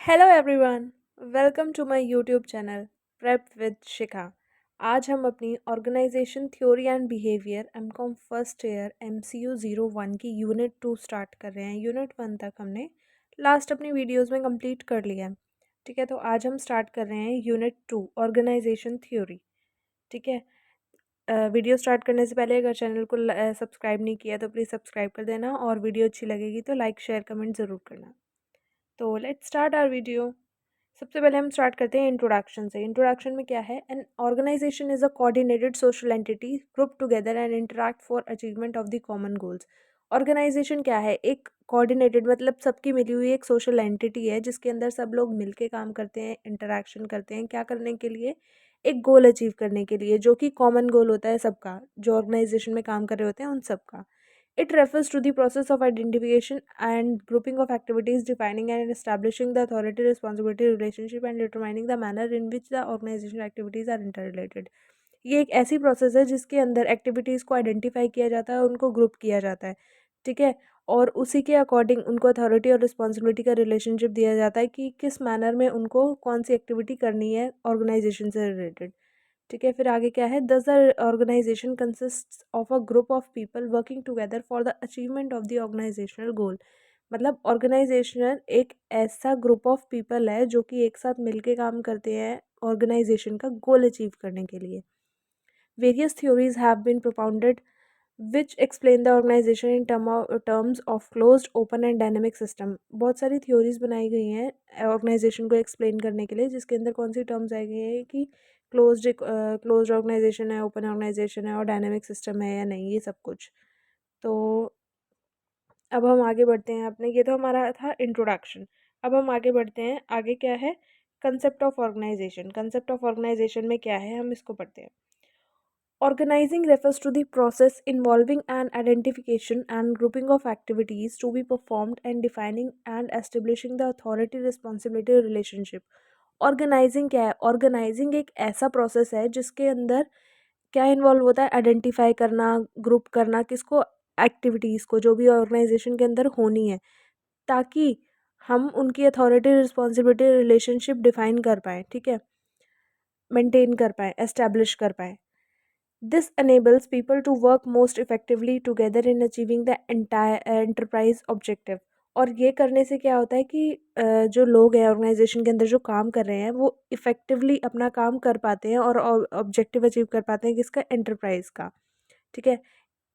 Hello everyone, welcome to my YouTube channel prep with Shikha. आज हम अपनी organization theory and behaviour MCom first year MCU 01 की unit 2 start कर रहे हैं। यूनिट 1 तक हमने लास्ट अपनी वीडियोस में कंप्लीट कर लिया है। ठीक है, तो आज हम स्टार्ट कर रहे हैं यूनिट 2 ऑर्गेनाइजेशन थ्योरी। ठीक है, वीडियो स्टार्ट करने से पहले अगर चैनल को सब्सक्राइब नहीं किया तो प्लीज़ सब्सक्राइब कर देना, और वीडियो अच्छी लगेगी तो लाइक शेयर कमेंट ज़रूर करना। तो लेट्स स्टार्ट आवर वीडियो। सबसे पहले हम स्टार्ट करते हैं इंट्रोडक्शन से। इंट्रोडक्शन में क्या है? An organisation is a coordinated social entity group together and interact for achievement of the common goals. Organisation क्या है? एक कोऑर्डिनेटेड मतलब सबकी मिली हुई एक सोशल एंटिटी है जिसके अंदर सब लोग मिलके काम करते हैं, इंटरैक्शन करते हैं। क्या करने के लिए? एक गोल अचीव करने के लिए, जो कि कॉमन गोल होता है सबका, जो ऑर्गेनाइजेशन में काम कर रहे होते हैं उन सबका। It refers to the process of identification and grouping of activities, defining and establishing the authority responsibility relationship, and determining the manner in which the organizational activities are interrelated. ये एक ऐसी प्रोसेस है जिसके अंदर एक्टिविटीज़ को identify किया जाता है और उनको ग्रुप किया जाता है। ठीक है, और उसी के अकॉर्डिंग उनको अथॉरिटी और रिस्पॉन्सिबिलिटी का रिलेशनशिप दिया जाता है कि किस मैनर में उनको कौन सी एक्टिविटी करनी है ऑर्गेनाइजेशन से रिलेटेड। ठीक है, फिर आगे क्या है? Thus the organization consist of a group of people working together for the achievement of the organizational goal. मतलब ऑर्गेनाइजेशन एक ऐसा ग्रुप ऑफ पीपल है जो कि एक साथ मिलके काम करते हैं ऑर्गेनाइजेशन का गोल अचीव करने के लिए। Various theories have been propounded which explain the organization in terms of closed, open and dynamic system। बहुत सारी थ्योरीज बनाई गई हैं ऑर्गेनाइजेशन को एक्सप्लेन करने के लिए, जिसके अंदर कौन सी टर्म्स आई गई हैं कि क्लोज्ड ऑर्गेनाइजेशन है, ओपन ऑर्गेनाइजेशन है और डायनेमिक सिस्टम है या नहीं, ये सब कुछ। तो अब हम आगे बढ़ते हैं अपने, ये तो हमारा था इंट्रोडक्शन। अब हम आगे बढ़ते हैं, आगे क्या है? Concept of organisation. Concept of organisation में क्या है, हम इसको पढ़ते हैं। Organizing refers to the process involving an identification and grouping of activities to be performed and defining and establishing the authority responsibility relationship। Organising क्या है? ऑर्गेनाइजिंग एक ऐसा प्रोसेस है जिसके अंदर क्या इन्वॉल्व होता है? आइडेंटिफाई करना, ग्रुप करना, किसको? एक्टिविटीज़ को, जो भी ऑर्गेनाइजेशन के अंदर होनी है, ताकि हम उनकी अथॉरिटी रिस्पॉन्सिबिलिटी रिलेशनशिप डिफाइन कर पाएँ। ठीक है, मेंटेन कर पाएँ, एस्टैब्लिश कर पाएँ। This enables people to work most effectively together in achieving the entire enterprise objective। और ये करने से क्या होता है कि जो लोग हैं ऑर्गेनाइजेशन के अंदर जो काम कर रहे हैं वो इफ़ेक्टिवली अपना काम कर पाते हैं और ऑब्जेक्टिव अचीव कर पाते हैं, किसका? एंटरप्राइज का। ठीक है,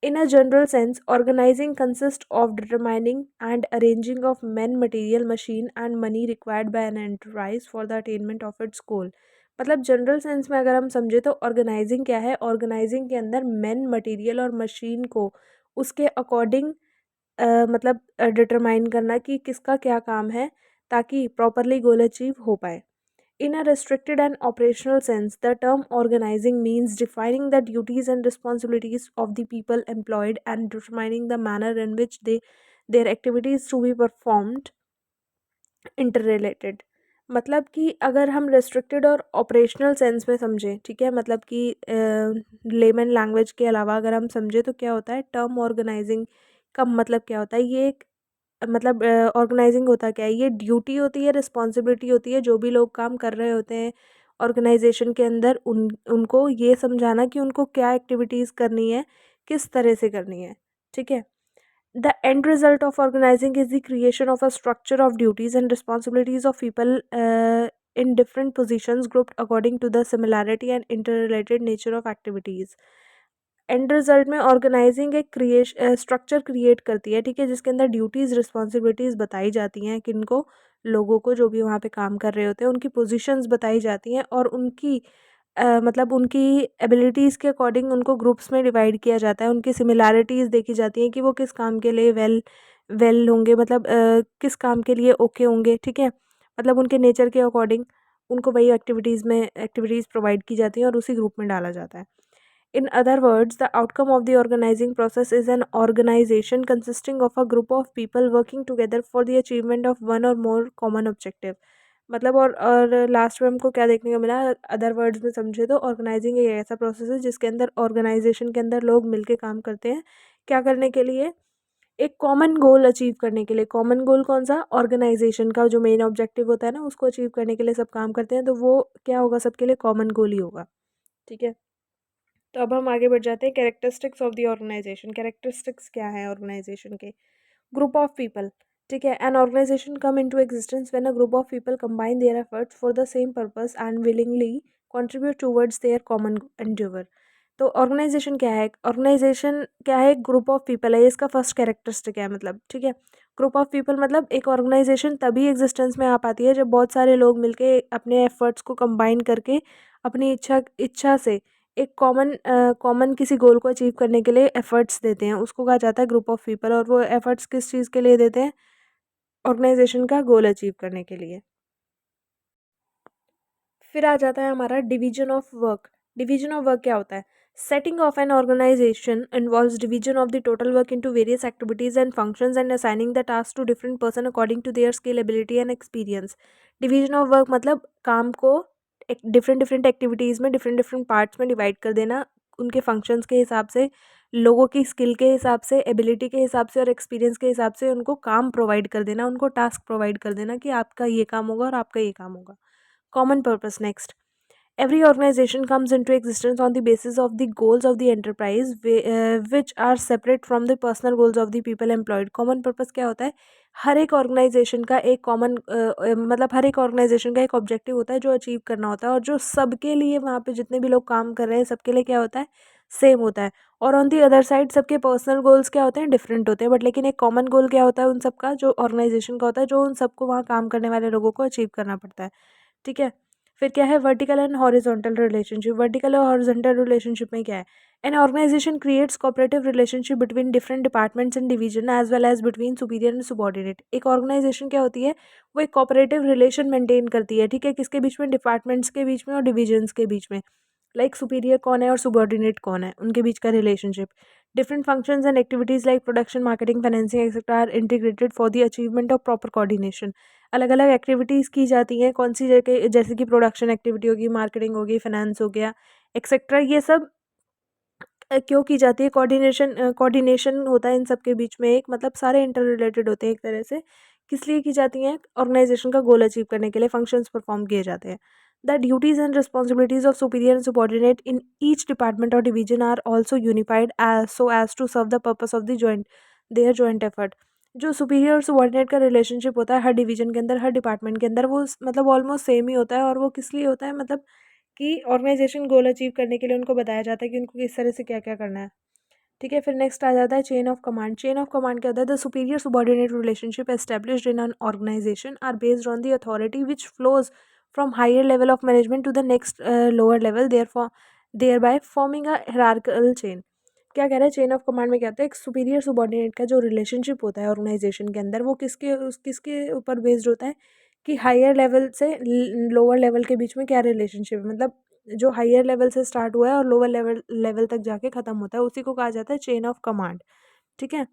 in a general sense, organizing consists of determining and arranging of men, material, machine and money required by an enterprise for the attainment of its goal। मतलब जनरल सेंस में अगर हम समझे तो ऑर्गेनाइजिंग क्या है? ऑर्गेनाइजिंग के अंदर मेन, मटेरियल और मशीन को उसके अकॉर्डिंग मतलब डिटरमाइन करना कि किसका क्या काम है, ताकि प्रॉपरली गोल अचीव हो पाए। In a restricted and operational sense, the term organizing means defining the duties and responsibilities of the people employed and determining the manner in which their activities to be performed interrelated। मतलब कि अगर हम restricted और operational sense में समझें, ठीक है, मतलब कि लेमन लैंग्वेज के अलावा अगर हम समझें तो क्या होता है टर्म ऑर्गेनाइजिंग का? मतलब क्या होता है ये? एक मतलब ऑर्गेनाइजिंग होता क्या है? ये ड्यूटी होती है, रिस्पॉन्सिबिलिटी होती है, जो भी लोग काम कर रहे होते हैं ऑर्गेनाइजेशन के अंदर उनको ये समझाना कि उनको क्या एक्टिविटीज़ करनी है, किस तरह से करनी है। ठीक है, the end result of organising is the creation of a structure of duties and responsibilities of people in different positions grouped according to the similarity and interrelated nature of activities. End result में organising एक structure create करती है, ठीक है, जिसके अंदर duties responsibilities बताई जाती हैं किनको? लोगों को, जो भी वहाँ पे काम कर रहे होते हैं, उनकी पोजीशंस बताई जाती हैं और उनकी मतलब उनकी एबिलिटीज़ के अकॉर्डिंग उनको ग्रुप्स में डिवाइड किया जाता है। उनकी सिमिलैरिटीज़ देखी जाती हैं कि वो किस काम के लिए वेल वेल होंगे, मतलब किस काम के लिए ओके होंगे। ठीक है, मतलब उनके नेचर के अकॉर्डिंग उनको वही एक्टिविटीज़ प्रोवाइड की जाती हैं और उसी ग्रुप में डाला जाता है। In other words, the outcome of the organizing process is an organization consisting of a group of people working together for the achievement of one or more common objective। मतलब और लास्ट में हमको क्या देखने को मिला? अदर वर्ड्स में समझे तो ऑर्गेनाइजिंग एक ऐसा प्रोसेस है जिसके अंदर ऑर्गेनाइजेशन के अंदर लोग मिलके काम करते हैं, क्या करने के लिए? एक कॉमन गोल अचीव करने के लिए, कॉमन गोल कौन सा, ऑर्गेनाइजेशन का जो मेन ऑब्जेक्टिव होता है ना, उसको अचीव करने के लिए सब काम करते हैं, तो वो क्या होगा, सबके लिए कॉमन गोल ही होगा। ठीक है, तो अब हम आगे बढ़ जाते हैं characteristics of the organisation. Characteristics क्या है ऑर्गेनाइजेशन के, ग्रुप ऑफ पीपल। ठीक है, an organisation come into existence when a group of people combine their efforts for the same purpose and willingly contribute towards their common endeavour. तो organisation क्या है, organisation क्या है, एक ग्रुप ऑफ पीपल है, ये इसका फर्स्ट कैरेक्टरिस्टिक है मतलब। ठीक है, ग्रुप ऑफ पीपल मतलब एक ऑर्गेनाइजेशन तभी एग्जिस्टेंस में आ पाती है जब बहुत सारे लोग मिलके अपने एफर्ट्स को कंबाइन करके अपनी इच्छा इच्छा से एक कॉमन किसी गोल को अचीव करने के लिए एफर्ट्स देते हैं, उसको कहा जाता है ग्रुप ऑफ पीपल। और वो एफर्ट्स किस चीज़ के लिए देते हैं, ऑर्गेनाइजेशन का गोल अचीव करने के लिए। फिर आ जाता है हमारा division of work. Division of work क्या होता है, setting of an organisation involves division of the total work into various activities and functions and assigning the task to different person according to their skill, ability and experience. Division of work मतलब काम को एक different different activities में, different different parts में divide कर देना, उनके functions के हिसाब से, लोगों की स्किल के हिसाब से, एबिलिटी के हिसाब से और एक्सपीरियंस के हिसाब से उनको काम प्रोवाइड कर देना, उनको टास्क प्रोवाइड कर देना कि आपका ये काम होगा और आपका ये काम होगा। Common purpose next, every organization comes into existence on the basis of the goals of the enterprise, which are separate from the personal goals of the people employed. Common purpose क्या होता है, हर एक ऑर्गेनाइजेशन का एक common मतलब हर एक organisation का एक ऑब्जेक्टिव होता है जो अचीव करना होता है, और जो सबके लिए वहाँ पे जितने भी लोग काम कर रहे हैं सबके लिए क्या होता है, सेम होता है। और ऑन दी अदर साइड सबके पर्सनल गोल्स क्या होते हैं, डिफरेंट होते हैं, बट लेकिन एक कॉमन गोल क्या होता है उन सबका, जो ऑर्गेनाइजेशन का होता है, जो उन सबको वहाँ काम करने वाले लोगों को अचीव करना पड़ता है। ठीक है, फिर क्या है, vertical and horizontal relationship. Vertical और हॉरिजॉन्टल रिलेशनशिप में क्या है, an organisation creates cooperative relationship between different departments and division as well as between superior and subordinate। एक ऑर्गेनाइजेशन क्या होती है, वो एक कोऑपरेटिव रिलेशन मेंटेन करती है। ठीक है, किसके बीच में, डिपार्टमेंट्स के बीच में और डिविजन्स के बीच में। लाइक सुपीरियर कौन है और subordinate कौन है, उनके बीच का relationship. Different functions and activities like production, marketing, financing etcetera are integrated for the achievement of proper coordination. अलग अलग एक्टिविटीज़ की जाती हैं, कौन सी जगह, जैसे कि प्रोडक्शन एक्टिविटी होगी, मार्केटिंग होगी, फाइनेंस हो गया, एक्सेट्रा, ये सब क्यों की जाती है, कोऑर्डिनेशन होता है इन सब के बीच में, एक मतलब सारे इंटर रिलेटेड होते हैं एक तरह से। किस लिए की जाती हैं, ऑर्गेनाइजेशन का गोल अचीव करने के लिए फंक्शंस परफॉर्म किए जाते हैं। The duties and responsibilities of superior and subordinate in each department और division are also unified so as to serve the purpose of the joint their joint effort. जो superior और subordinate का relationship होता है हर division के अंदर, हर department के अंदर, वो मतलब ऑलमोस्ट सेम ही होता है, और वो किस लिए होता है, मतलब कि ऑर्गेनाइजेशन गोल अचीव करने के लिए उनको बताया जाता है कि उनको किस तरह से क्या क्या करना है। ठीक है, फिर नेक्स्ट आ जाता है chain of command. Chain of command क्या होता है, the superior subordinate relationship established in an organisation are based on the authority which flows from higher level of management to the next lower level, thereby forming a hierarchical chain. क्या कह रहा है, chain of command में क्या होता है, एक superior subordinate का जो रिलेशनशिप होता है ऑर्गेनाइजेशन के अंदर, वो किसके ऊपर बेस्ड होता है, कि हायर लेवल से लोअर लेवल के बीच में क्या रिलेशनशिप है, मतलब जो हायर लेवल से स्टार्ट हुआ है और लोअर लेवल लेवल तक जाके ख़त्म होता है, उसी को कहा जाता है चेन ऑफ कमांड। ठीक है,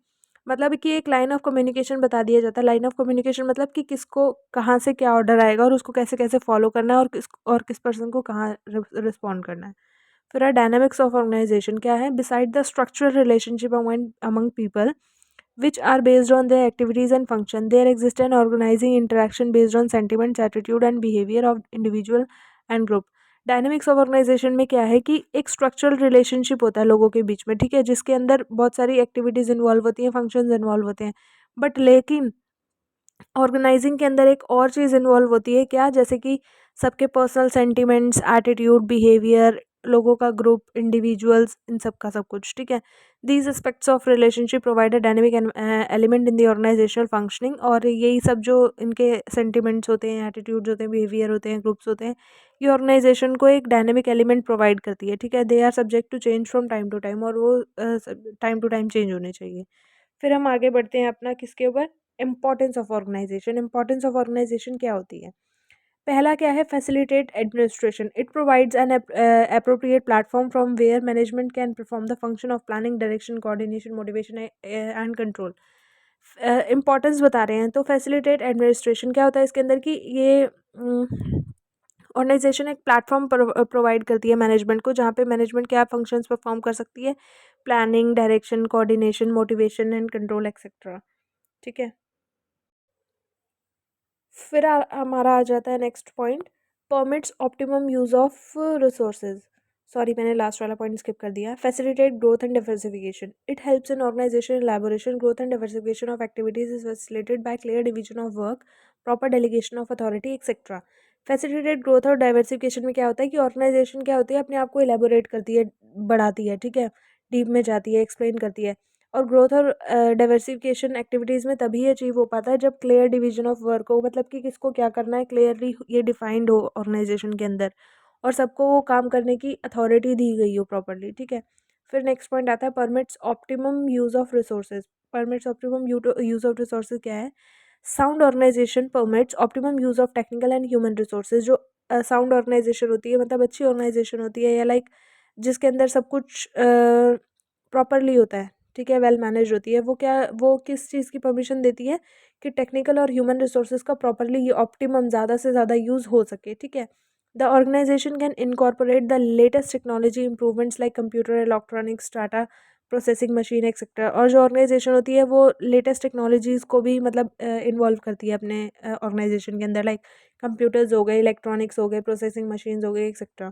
मतलब कि एक लाइन ऑफ कम्युनिकेशन बता दिया जाता है। लाइन ऑफ कम्युनिकेशन मतलब कि किसको कहाँ से क्या ऑर्डर आएगा और उसको कैसे कैसे फॉलो करना है, और किस पर्सन को कहाँ रिस्पॉन्ड करना है। फिर डायनामिक्स ऑफ ऑर्गेनाइजेशन क्या है, beside the structural relationship among people which are based on their activities and function, there exists an organizing interaction based on sentiments, attitude and behavior of individual and group। Dynamics of organisation में क्या है कि एक structural relationship होता है लोगों के बीच में, ठीक है, जिसके अंदर बहुत सारी एक्टिविटीज़ इन्वॉल्व होती हैं, फंक्शंस इन्वॉल्व होते हैं, बट लेकिन ऑर्गेनाइजिंग के अंदर एक और चीज़ इन्वॉल्व होती है, क्या, जैसे कि सबके पर्सनल सेंटिमेंट्स, एटीट्यूड, बिहेवियर, लोगों का ग्रुप, इंडिविजुअल्स, इन सब का सब कुछ। ठीक है, these aspects of relationship provide a dynamic element in the organisational functioning. और यही सब जो इनके सेंटिमेंट्स होते हैं, एटीट्यूड्स होते हैं, बिहेवियर होते हैं, ग्रुप्स होते हैं, ये ऑर्गेनाइजेशन को एक डायनेमिक एलिमेंट प्रोवाइड करती है। ठीक है, they are subject to change from time to time, और वो टाइम टू टाइम चेंज होने चाहिए। फिर हम आगे बढ़ते हैं अपना किसके ऊपर, importance of organisation. Importance of organisation क्या होती है, पहला क्या है, facilitate administration. It provides an appropriate platform from where management can perform the function of planning, direction, coordination, motivation and control. Importance बता रहे हैं, तो फैसिलिटेट एडमिनिस्ट्रेशन क्या होता है इसके अंदर, कि ये ऑर्गेनाइजेशन एक प्लेटफॉर्म प्रोवाइड करती है मैनेजमेंट को, जहाँ पे मैनेजमेंट क्या फंक्शंस परफॉर्म कर सकती है, planning, direction, coordination, motivation and control etcetera. ठीक है। फिर हमारा आ जाता है next point, permits optimum use of resources. Sorry, मैंने लास्ट वाला पॉइंट स्किप कर दिया। Facilitate growth and diversification. It helps in organization elaboration, growth and diversification of activities is facilitated by clear division of work, proper delegation of authority etcetera. Facilitate growth और diversification में क्या होता है कि organisation क्या होती है, अपने आप को एलेबोरेट करती है, बढ़ाती है, ठीक है, डीप में जाती है, एक्सप्लेन करती है। और ग्रोथ और डाइवर्सिफिकेशन एक्टिविटीज़ में तभी अचीव हो पाता है जब क्लियर डिवीजन ऑफ वर्क हो, मतलब कि किसको क्या करना है क्लियरली ये डिफाइंड हो ऑर्गेनाइजेशन के अंदर, और सबको वो काम करने की अथॉरिटी दी गई हो प्रॉपरली। ठीक है। फिर नेक्स्ट पॉइंट आता है permits optimum use of resources. Permits optimum use of resources क्या है? Sound organisation permits optimum use of technical and human resources. जो साउंड ऑर्गेनाइजेशन होती है, मतलब अच्छी ऑर्गेनाइजेशन होती है, या लाइक जिसके अंदर सब कुछ प्रॉपरली होता है, ठीक है, वेल मैनेज होती है, वो किस चीज़ की परमिशन देती है कि टेक्निकल और ह्यूमन रिसोर्सेज का प्रॉपरली ये ऑप्टिमम ज़्यादा से ज़्यादा यूज़ हो सके। ठीक है। The organisation can incorporate the latest technology improvements like computer, electronics, data processing machine etcetera. और जो ऑर्गेनाइजेशन होती है वो लेटेस्ट टेक्नोलॉजीज़ को भी मतलब इन्वॉल्व करती है अपने ऑर्गेनाइजेशन के अंदर, लाइक कंप्यूटर्स हो गए, इलेक्ट्रॉनिक्स हो गए, प्रोसेसिंग मशीन्स हो गए एक्सेट्रा।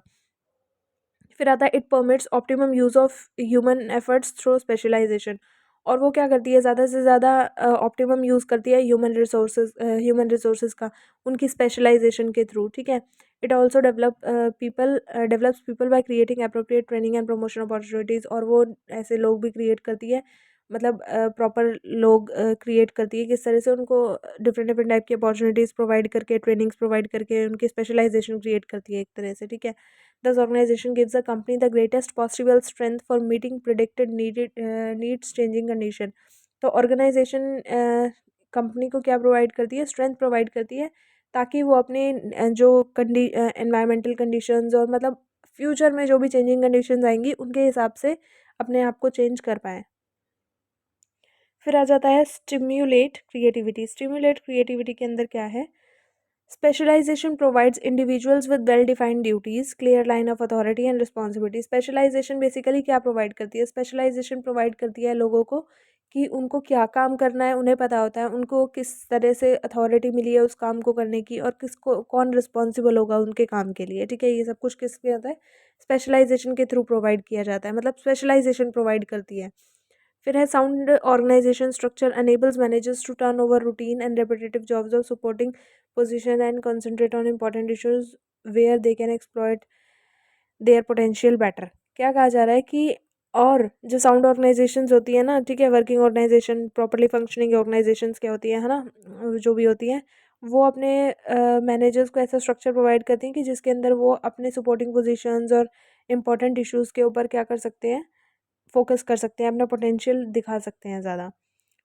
फिर आता है it permits optimum use of human efforts through specialisation. और वो क्या करती है, ज़्यादा से ज़्यादा ऑप्टिमम यूज़ करती है ह्यूमन रिसोर्सेज का, उनकी स्पेशलाइजेशन के थ्रू। ठीक है। It also develops people by creating appropriate training and promotion opportunities. और वो ऐसे लोग भी क्रिएट करती है, मतलब प्रॉपर लोग क्रिएट करती है, किस तरह से उनको डिफरेंट डिफरेंट टाइप की अपॉर्चुनिटीज़ प्रोवाइड करके, ट्रेनिंग्स प्रोवाइड करके उनकी स्पेशलाइजेशन क्रिएट करती है एक तरह से। ठीक है। This organization gives the company the greatest possible strength for meeting predicted needs changing condition। तो ऑर्गेनाइजेशन कंपनी को क्या प्रोवाइड करती है, स्ट्रेंथ प्रोवाइड करती है, ताकि वो अपने जो एनवायरमेंटल कंडीशंस और मतलब फ्यूचर में जो भी चेंजिंग कंडीशंस आएंगी उनके हिसाब से अपने आप को चेंज कर पाए। फिर आ जाता है स्टिम्युलेट क्रिएटिविटी। स्टिम्युलेट क्रिएटिविटी के अंदर क्या है? Specialization provides individuals with well-defined duties, clear line of authority and responsibility। Specialization basically क्या provide करती है? Specialization provide करती है लोगों को कि उनको क्या काम करना है, उन्हें पता होता है, उनको किस तरह से अथॉरिटी मिली है उस काम को करने की, और किसको कौन रिस्पॉन्सिबल होगा उनके काम के लिए। ठीक है। ये सब कुछ किसके होता है? स्पेशलाइजेशन के थ्रू प्रोवाइड किया जाता है, मतलब स्पेशलाइजेशन प्रोवाइड करती है। फिर है sound organisation structure enables managers to turn over routine and repetitive jobs of supporting position and concentrate on important issues where they can exploit their potential better। क्या कहा जा रहा है कि और जो साउंड ऑर्गेनाइजेशंस होती है ना, ठीक है, working organisation, properly functioning organisations क्या होती है ना, जो भी होती हैं, वो अपने मैनेजर्स को ऐसा स्ट्रक्चर प्रोवाइड करती हैं कि जिसके अंदर वो अपने सपोर्टिंग पोजीशंस और इम्पोर्टेंट इश्यूज़ के ऊपर क्या कर सकते हैं, फोकस कर सकते हैं, अपना पोटेंशियल दिखा सकते हैं ज़्यादा।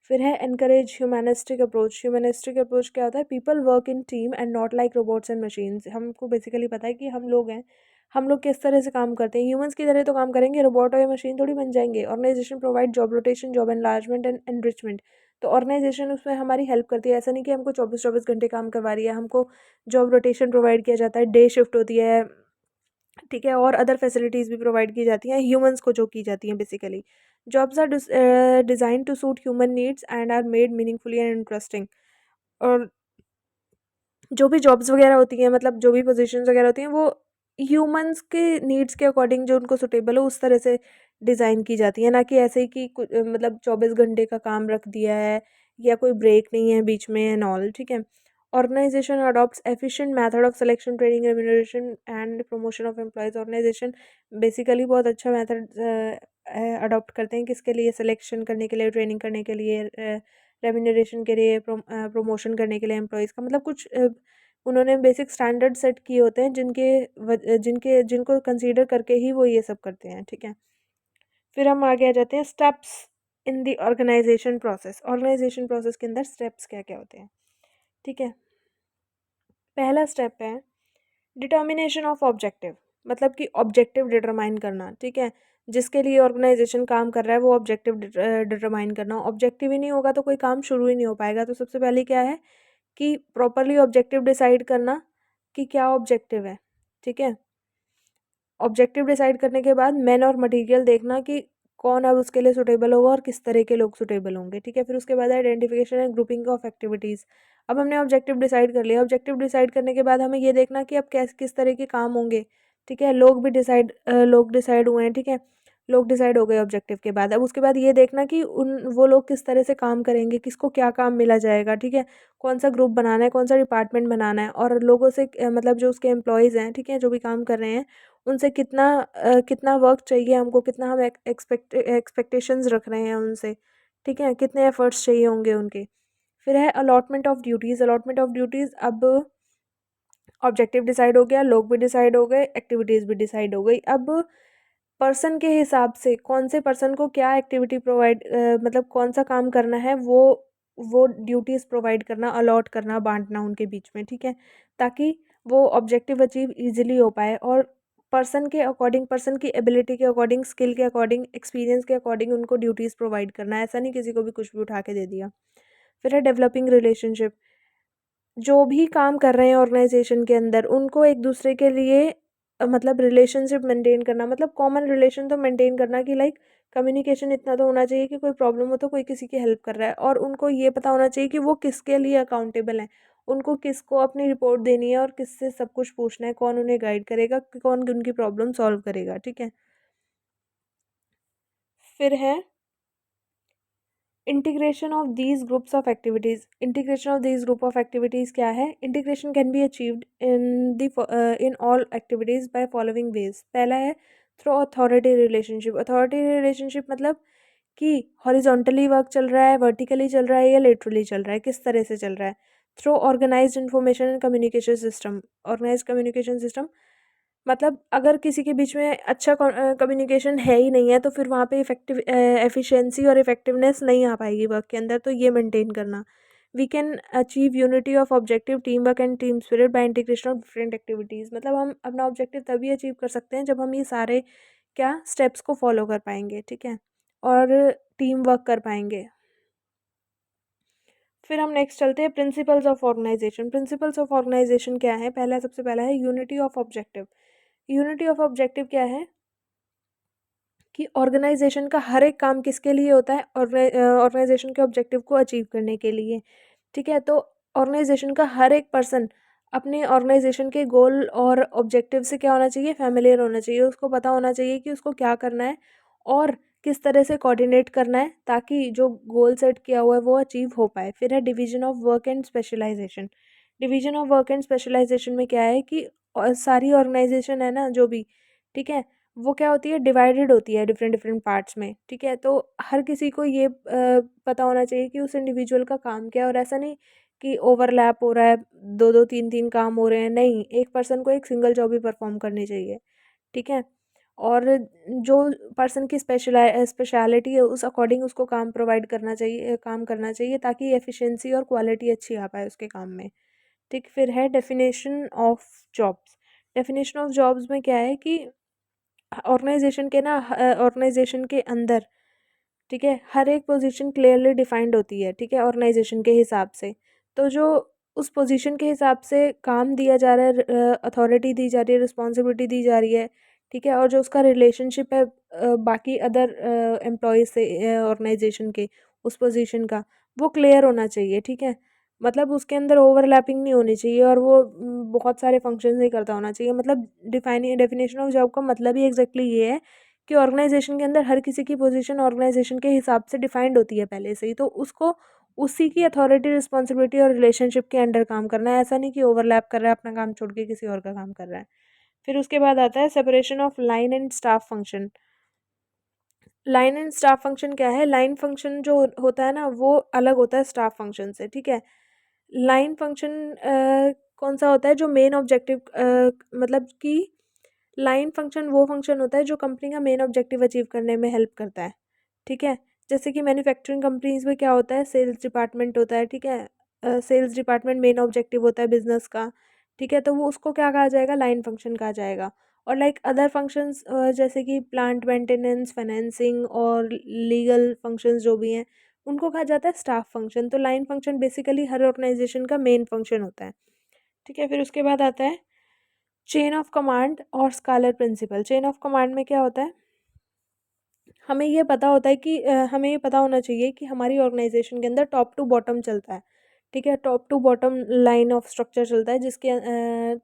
फिर है encourage humanistic approach. Humanistic approach क्या होता है? People work in team and not like robots and machines. हमको बेसिकली पता है कि हम लोग हैं, हम लोग किस तरह से काम करते हैं, ह्यूमंस की तरह तो काम करेंगे, रोबोट और मशीन थोड़ी बन जाएंगे। Organisation provide job rotation, job enlargement and enrichment. तो ऑर्गेनाइजेशन उसमें हमारी हेल्प करती है, ऐसा नहीं कि हमको 24-24 घंटे काम करवा रही है, हमको जॉब रोटेशन प्रोवाइड किया जाता है, डे शिफ्ट होती है, ठीक है, और अदर फैसिलिटीज़ भी प्रोवाइड की जाती हैं ह्यूमंस को, जो की जाती हैं basically. Jobs are design to suit human needs and are made meaningfully and interesting. और जो भी जॉब्स वगैरह होती हैं, मतलब जो भी पोजीशंस वगैरह होती हैं, वो ह्यूमंस के नीड्स के अकॉर्डिंग जो उनको सुटेबल हो उस तरह से डिज़ाइन की जाती है, ना कि ऐसे ही कि मतलब 24 घंटे का काम रख दिया है या कोई ब्रेक नहीं है बीच में एंड ऑल। ठीक है। Organisation adopts efficient method of selection, training, remuneration and promotion of employees. Organisation basically बहुत अच्छा मेथड अडॉप्ट करते हैं, किसके लिए? सिलेक्शन करने के लिए, ट्रेनिंग करने के लिए, रेम्यूनरेशन के लिए, प्रमोशन करने के लिए एम्प्लॉयज़ का, मतलब कुछ उन्होंने बेसिक स्टैंडर्ड सेट किए होते हैं जिनको कंसीडर करके ही वो ये सब करते हैं। ठीक है। फिर हम आगे आ जाते हैं steps in the organisation process. Organisation process के अंदर स्टेप्स क्या क्या होते हैं? ठीक है। पहला स्टेप है डिटर्मिनेशन ऑफ ऑब्जेक्टिव, मतलब कि ऑब्जेक्टिव डिटरमाइन करना। ठीक है। जिसके लिए ऑर्गेनाइजेशन काम कर रहा है वो ऑब्जेक्टिव डिटरमाइन करना। ऑब्जेक्टिव ही नहीं होगा तो कोई काम शुरू ही नहीं हो पाएगा। तो सबसे पहले क्या है कि प्रॉपरली ऑब्जेक्टिव डिसाइड करना कि क्या ऑब्जेक्टिव है। ठीक है। ऑब्जेक्टिव डिसाइड करने के बाद मैन और मटेरियल देखना कि कौन अब उसके लिए सूटेबल होगा और किस तरह के लोग सूटेबल होंगे, ठीक है। फिर उसके बाद identification and grouping of activities. अब हमने ऑब्जेक्टिव डिसाइड कर लिया, ऑब्जेक्टिव डिसाइड करने के बाद हमें ये देखना कि अब कैस किस तरह के काम होंगे, ठीक है। लोग डिसाइड हुए हैं, ठीक है। लोग डिसाइड हो गए ऑब्जेक्टिव के बाद। अब उसके बाद ये देखना कि उन वो लोग किस तरह से काम करेंगे, किसको क्या काम मिला जाएगा, ठीक है। कौन सा ग्रुप बनाना है, कौन सा डिपार्टमेंट बनाना है, और लोगों से मतलब जो उसके एम्प्लॉयज़ हैं, ठीक है, जो भी काम कर रहे हैं, उनसे कितना वर्क चाहिए हमको, कितना हम एक्सपेक्टेशंस रख रहे हैं उनसे, ठीक है, कितने एफर्ट्स चाहिए होंगे उनके। फिर है allotment of duties. Allotment of duties, अब ऑब्जेक्टिव डिसाइड हो गया, लोग भी डिसाइड हो गए, एक्टिविटीज़ भी डिसाइड हो गई। अब पर्सन के हिसाब से कौन से पर्सन को क्या एक्टिविटी प्रोवाइड मतलब कौन सा काम करना है, वो ड्यूटीज़ प्रोवाइड करना, अलॉट करना, बाँटना उनके बीच में, ठीक है। ताकि वो ऑब्जेक्टिव अचीव ईज़िली हो पाए, और पर्सन के अकॉर्डिंग, पर्सन की एबिलिटी के अकॉर्डिंग, स्किल के अकॉर्डिंग, एक्सपीरियंस के अकॉर्डिंग उनको ड्यूटीज़ प्रोवाइड करना है। ऐसा नहीं किसी को भी कुछ भी उठा के दे दिया। फिर है डेवलपिंग रिलेशनशिप। जो भी काम कर रहे हैं ऑर्गेनाइजेशन के अंदर, उनको एक दूसरे के लिए मतलब रिलेशनशिप मेंटेन करना, मतलब कॉमन रिलेशन तो मेंटेन करना कि लाइक कम्युनिकेशन इतना तो होना चाहिए कि कोई प्रॉब्लम हो तो कोई किसी की हेल्प कर रहा है, और उनको ये पता होना चाहिए कि वो किसके लिए अकाउंटेबल हैं, उनको किसको अपनी रिपोर्ट देनी है और किससे सब कुछ पूछना है, कौन उन्हें गाइड करेगा, कौन उनकी प्रॉब्लम सॉल्व करेगा, ठीक है। फिर है integration of these groups of activities. Integration of these group of activities क्या है? Integration can be achieved in all activities by following veg. पहला है through authority relationship. Authority relationship मतलब कि हॉरिजॉन्टली वर्क चल रहा है, वर्टिकली चल रहा है, या लेटरली चल रहा है, किस तरह से चल रहा है। Through organised information and communication system. Organised communication system मतलब अगर किसी के बीच में अच्छा कम्युनिकेशन है ही नहीं है, तो फिर वहाँ पे एफिशिएंसी और इफेक्टिवनेस नहीं आ पाएगी वर्क के अंदर, तो ये मेंटेन करना। We can achieve unity of objective, team work and team spirit by integration of different activities. मतलब हम अपना ऑब्जेक्टिव तभी अचीव कर सकते हैं जब हम ये सारे क्या स्टेप्स को फॉलो कर पाएंगे, ठीक है, और टीम वर्क कर पाएंगे। फिर हम नेक्स्ट चलते हैं principles of organisation. Principles of organisation क्या है? सबसे पहला है unity of objective. Unity of objective क्या है कि ऑर्गेनाइजेशन का हर एक काम किसके लिए होता है? ऑर्गेनाइजेशन के ऑब्जेक्टिव को अचीव करने के लिए, ठीक है। तो ऑर्गेनाइजेशन का हर एक पर्सन अपने ऑर्गेनाइजेशन के गोल और ऑब्जेक्टिव से क्या होना चाहिए? फैमिलियर होना चाहिए। उसको पता होना चाहिए कि उसको क्या करना है और किस तरह से कोऑर्डिनेट करना है, ताकि जो गोल सेट किया हुआ है वो अचीव हो पाए। फिर है division of work and specialisation. Division of work and specialisation में क्या है कि सारी ऑर्गेनाइजेशन है ना जो भी, ठीक है, वो क्या होती है? डिवाइडेड होती है डिफरेंट डिफरेंट पार्ट्स में, ठीक है। तो हर किसी को ये पता होना चाहिए कि उस इंडिविजुअल का काम क्या है, और ऐसा नहीं कि ओवरलैप हो रहा है, दो दो तीन तीन काम हो रहे हैं, नहीं, एक पर्सन को एक सिंगल जॉब ही परफॉर्म करनी चाहिए, ठीक है। और जो पर्सन की स्पेशलिटी है उस अकॉर्डिंग उसको काम प्रोवाइड करना चाहिए, काम करना चाहिए, ताकि एफिशिएंसी और क्वालिटी अच्छी आ पाए उसके काम में, ठीक। फिर है definition of jobs. Definition of jobs में क्या है कि ऑर्गेनाइजेशन के अंदर, ठीक है, हर एक पोजीशन क्लियरली डिफाइंड होती है, ठीक है, ऑर्गेनाइजेशन के हिसाब से। तो जो उस पोजीशन के हिसाब से काम दिया जा रहा है, अथॉरिटी दी जा रही है, रिस्पॉन्सिबिलिटी दी जा रही है, ठीक है, और जो उसका रिलेशनशिप है बाकी अदर एम्प्लॉयज़ से ऑर्गेनाइजेशन के, उस पोजीशन का, वो क्लियर होना चाहिए, ठीक है। मतलब उसके अंदर ओवरलैपिंग नहीं होनी चाहिए, और वो बहुत सारे फंक्शंस नहीं करता होना चाहिए। मतलब डेफिनेशन ऑफ जॉब का मतलब ही एग्जैक्टली ये है कि ऑर्गेनाइजेशन के अंदर हर किसी की पोजीशन ऑर्गेनाइजेशन के हिसाब से डिफाइंड होती है पहले से ही, तो उसको उसी की अथॉरिटी, रिस्पॉन्सिबिलिटी और रिलेशनशिप के अंडर काम करना है। ऐसा नहीं कि ओवरलैप कर रहा है, अपना काम छोड़ के किसी और का काम कर रहा है। फिर उसके बाद आता है separation of line and staff function. Line and staff function क्या है? लाइन फंक्शन जो होता है ना वो अलग होता है स्टाफ फंक्शन से, ठीक है। लाइन फंक्शन कौन सा होता है? जो मेन ऑब्जेक्टिव मतलब कि लाइन फंक्शन वो फंक्शन होता है जो कंपनी का मेन ऑब्जेक्टिव अचीव करने में हेल्प करता है, ठीक है। जैसे कि मैन्युफैक्चरिंग कंपनीज में क्या होता है? सेल्स डिपार्टमेंट होता है, ठीक है। सेल्स डिपार्टमेंट मेन ऑब्जेक्टिव होता है बिजनेस का, ठीक है, तो वो उसको क्या कहा जाएगा? लाइन फंक्शन कहा जाएगा। और लाइक अदर फंक्शंस जैसे कि प्लांट मेंटेनेंस, फाइनेंसिंग और लीगल फंक्शंस जो भी हैं, उनको कहा जाता है स्टाफ फंक्शन। तो लाइन फंक्शन बेसिकली हर ऑर्गेनाइजेशन का मेन फंक्शन होता है, ठीक है। फिर उसके बाद आता है चेन ऑफ कमांड और scalar principle. Chain of command में क्या होता है, हमें ये पता होता है कि हमें ये पता होना चाहिए कि हमारी ऑर्गेनाइजेशन के अंदर टॉप टू बॉटम चलता है, ठीक है। Top to bottom line of structure चलता है, जिसके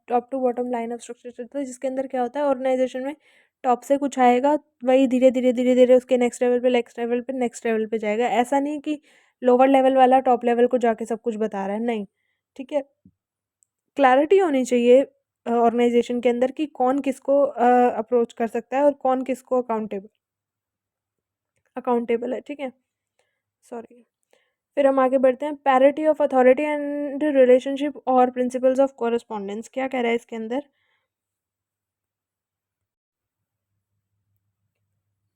top to bottom line of structure चलता है, जिसके अंदर क्या होता है, ऑर्गेनाइजेशन में टॉप से कुछ आएगा, वही धीरे धीरे धीरे धीरे उसके नेक्स्ट लेवल पे नेक्स्ट लेवल पे नेक्स्ट लेवल पे जाएगा। ऐसा नहीं कि लोअर लेवल वाला टॉप लेवल को जाके सब कुछ बता रहा है, नहीं, ठीक है। क्लैरिटी होनी चाहिए ऑर्गेनाइजेशन के अंदर कि कौन किसको अप्रोच कर सकता है और कौन किसको अकाउंटेबल अकाउंटेबल है, ठीक है। सॉरी। फिर हम आगे बढ़ते हैं, parity of authority and relationship और प्रिंसिपल्स ऑफ कोरस्पॉन्डेंस। क्या कह रहा है इसके अंदर,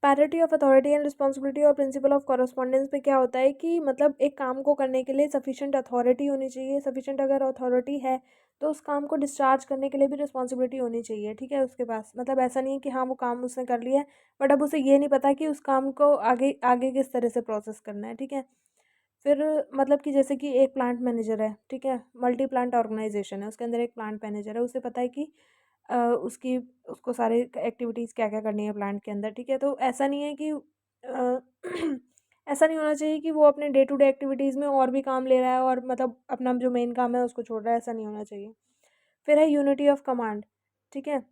parity of authority and responsibility और प्रिंसिपल ऑफ कॉरस्पॉन्डेंस में क्या होता है कि मतलब एक काम को करने के लिए सफिशिएंट अथॉरिटी होनी चाहिए, सफिशिएंट अगर अथॉरिटी है तो उस काम को डिस्चार्ज करने के लिए भी रिस्पॉन्सिबिलिटी होनी चाहिए, ठीक है, उसके पास। मतलब ऐसा नहीं है कि हाँ वो काम उसने कर लिया है बट अब उसे ये नहीं पता कि उस काम को आगे आगे किस तरह से प्रोसेस करना है, ठीक है। फिर मतलब कि जैसे कि एक प्लांट मैनेजर है, ठीक है, मल्टी प्लांट ऑर्गेनाइजेशन है, उसके अंदर एक प्लांट मैनेजर है, उसे पता है कि उसकी उसको सारे एक्टिविटीज़ क्या क्या करनी है प्लांट के अंदर, ठीक है। तो ऐसा नहीं है कि ऐसा नहीं होना चाहिए कि वो अपने डे टू डे एक्टिविटीज़ में और भी काम ले रहा है और मतलब अपना जो मेन काम है उसको छोड़ रहा है, ऐसा नहीं होना चाहिए। फिर है यूनिटी ऑफ कमांड, ठीक है।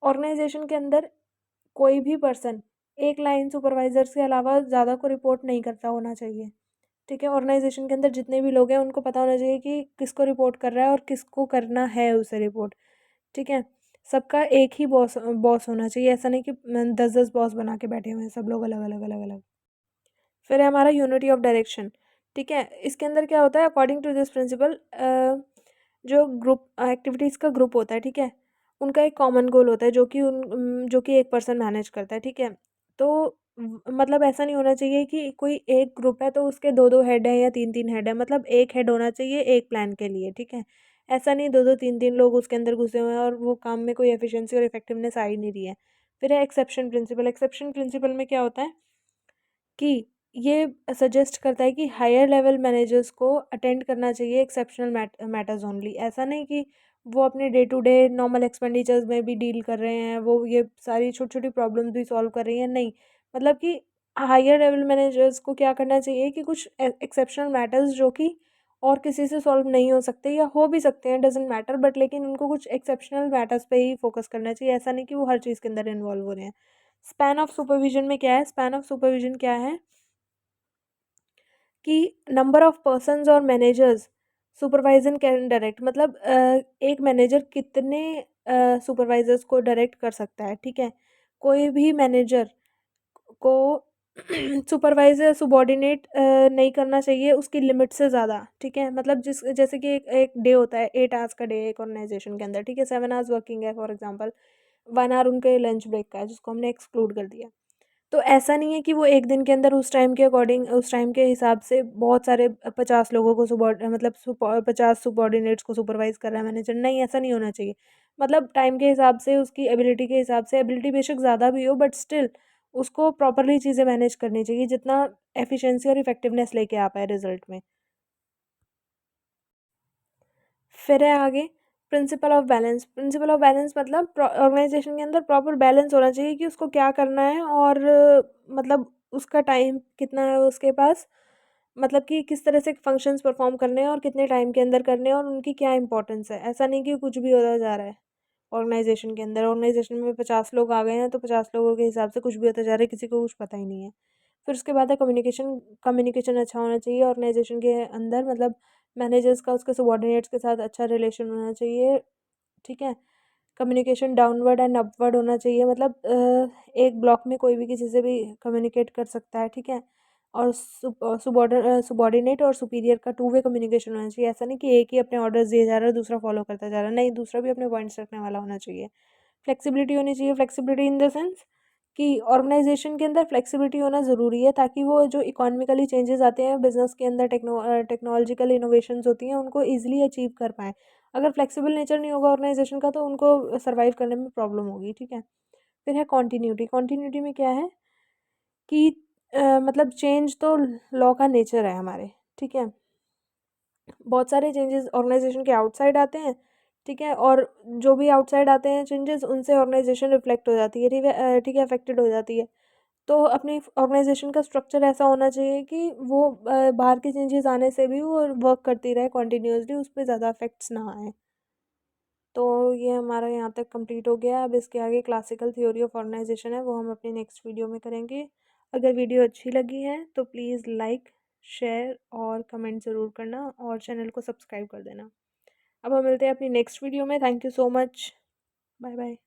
ऑर्गेनाइजेशन के अंदर कोई भी पर्सन एक लाइन सुपरवाइजर्स के अलावा ज़्यादा को रिपोर्ट नहीं करता होना चाहिए, ठीक है। ऑर्गेनाइजेशन के अंदर जितने भी लोग हैं उनको पता होना चाहिए कि किसको रिपोर्ट कर रहा है और किसको करना है उसे रिपोर्ट, ठीक है। सबका एक ही बॉस बॉस होना चाहिए, ऐसा नहीं कि 10-10 बॉस बना के बैठे हुए हैं सब लोग अलग अलग अलग अलग। फिर है हमारा यूनिटी ऑफ डायरेक्शन, ठीक है। इसके अंदर क्या होता है, अकॉर्डिंग टू दिस प्रिंसिपल जो ग्रुप एक्टिविटीज़ का ग्रुप होता है, ठीक है, उनका एक कॉमन गोल होता है जो कि जो कि एक पर्सन मैनेज करता है, ठीक है। तो मतलब ऐसा नहीं होना चाहिए कि कोई एक ग्रुप है तो उसके दो दो हेड हैं या तीन तीन हेड है, मतलब एक हेड होना चाहिए एक प्लान के लिए, ठीक है। ऐसा नहीं दो दो तीन तीन लोग उसके अंदर घुसे हुए हैं और वो काम में कोई एफिशिएंसी और इफेक्टिवनेस आ ही नहीं रही है। फिर है एक्सेप्शन प्रिंसिपल। एक्सेप्शन प्रिंसिपल में क्या होता है कि ये सजेस्ट करता है कि हायर लेवल मैनेजर्स को अटेंड करना चाहिए एक्सेप्शनल मैटर्स ओनली। ऐसा नहीं कि वो अपने day to day normal expenditures में भी डील कर रहे हैं, वो ये सारी छोटी छोटी प्रॉब्लम्स भी सॉल्व कर रही हैं, नहीं। मतलब कि हायर लेवल मैनेजर्स को क्या करना चाहिए कि कुछ एक्सेप्शनल मैटर्स जो कि और किसी से सॉल्व नहीं हो सकते या हो भी सकते हैं, डजेंट मैटर, बट लेकिन उनको कुछ एक्सेप्शनल मैटर्स पे ही फोकस करना चाहिए। ऐसा नहीं कि वो हर चीज़ के अंदर इन्वॉल्व हो रहे हैं। स्पैन ऑफ सुपरविजन में क्या है, स्पैन ऑफ सुपरविजन क्या है कि नंबर ऑफ पर्सन्स और मैनेजर्स सुपरवाइजन कैन डायरेक्ट, मतलब एक मैनेजर कितने सुपरवाइजर्स को डायरेक्ट कर सकता है, ठीक है। कोई भी मैनेजर को सुपरवाइजर सुबॉर्डिनेट नहीं करना चाहिए उसकी लिमिट से ज़्यादा, ठीक है। मतलब जिस जैसे कि एक डे होता है, 8 आवर्स का डे एक ऑर्गेनाइजेशन के अंदर, ठीक है, 7 आवर्स वर्किंग है फॉर एग्जांपल, 1 आवर उनके लंच ब्रेक का है जिसको हमने एक्सक्लूड कर दिया। तो ऐसा नहीं है कि वो एक दिन के अंदर उस टाइम के अकॉर्डिंग उस टाइम के हिसाब से बहुत सारे 50 लोगों को 50 सुबॉर्डिनेट्स को सुपरवाइज कर रहा है मैनेजर, नहीं, ऐसा नहीं होना चाहिए। मतलब टाइम के हिसाब से उसकी एबिलिटी के हिसाब से, एबिलिटी बेशक ज़्यादा भी हो बट स्टिल उसको प्रॉपरली चीज़ें मैनेज करनी चाहिए जितना एफिशिएंसी और इफेक्टिवनेस लेके आ पाए रिजल्ट में। फिर है आगे principle of balance. Principle of balance मतलब ऑर्गेनाइजेशन के अंदर प्रॉपर बैलेंस होना चाहिए कि उसको क्या करना है और मतलब उसका टाइम कितना है उसके पास, मतलब कि किस तरह से फंक्शंस परफॉर्म करने हैं और कितने टाइम के अंदर करने हैं और उनकी क्या इंपॉर्टेंस है। ऐसा नहीं कि कुछ भी होता जा रहा है ऑर्गेनाइजेशन के अंदर, ऑर्गेनाइजेशन में 50 लोग आ गए हैं तो 50 लोगों के हिसाब से कुछ भी होता जा रहा है, किसी को कुछ पता ही नहीं है। फिर उसके बाद है कम्युनिकेशन। कम्युनिकेशन अच्छा होना चाहिए ऑर्गेनाइजेशन के अंदर, मतलब मैनेजर्स का उसके सबॉर्डिनेट्स के साथ अच्छा रिलेशन होना चाहिए, ठीक है। कम्युनिकेशन डाउनवर्ड एंड अपवर्ड होना चाहिए, मतलब एक ब्लॉक में कोई भी किसी से भी कम्युनिकेट कर सकता है, ठीक है। और सुबॉर्डिनेट और सुपीरियर का टू वे कम्युनिकेशन होना चाहिए। ऐसा नहीं कि एक ही अपने ऑर्डर्स दिए जा रहा है दूसरा फॉलो करता जा रहा है, नहीं, दूसरा भी अपने पॉइंट्स रखने वाला होना चाहिए। फ्लेक्सिबिलिटी होनी चाहिए। फ्लेक्सिबिलिटी इन द सेंस कि ऑर्गेनाइजेशन के अंदर फ्लेक्सिबिलिटी होना ज़रूरी है ताकि वो जो इकोनॉमिकली चेंजेस आते हैं बिजनेस के अंदर, टेक्नोलॉजिकल इनोवेशंस होती हैं उनको ईजिली अचीव कर पाएँ। अगर फ्लेक्सिबल नेचर नहीं होगा ऑर्गेनाइजेशन का तो उनको सर्वाइव करने में प्रॉब्लम होगी, ठीक है। फिर है कॉन्टिन्यूटी। कॉन्टिन्यूटी में क्या है कि मतलब चेंज तो लॉ का नेचर है हमारे, ठीक है। बहुत सारे चेंजेस ऑर्गेनाइजेशन के आउटसाइड आते हैं, ठीक है? और जो भी आउटसाइड आते हैं चेंजेस, उनसे ऑर्गनाइज़ेशन रिफ्लेक्ट हो जाती है, ठीक है, अफ़ेक्टेड हो जाती है। तो अपनी ऑर्गनाइज़ेशन का स्ट्रक्चर ऐसा होना चाहिए कि वो बाहर के चेंजेस आने से भी वो वर्क करती रहे कंटिन्यूअसली, उस पे ज़्यादा इफ़ेक्ट्स ना आएँ। तो ये हमारा यहाँ तक कंप्लीट हो गया। अब इसके आगे क्लासिकल थ्योरी ऑफ ऑर्गनाइजेशन है, वो हम अपनी नेक्स्ट वीडियो में करेंगे। अगर वीडियो अच्छी लगी है तो प्लीज़ लाइक, शेयर और कमेंट ज़रूर करना और चैनल को सब्सक्राइब कर देना। अब हम मिलते हैं अपनी नेक्स्ट वीडियो में। Thank you so much. Bye bye.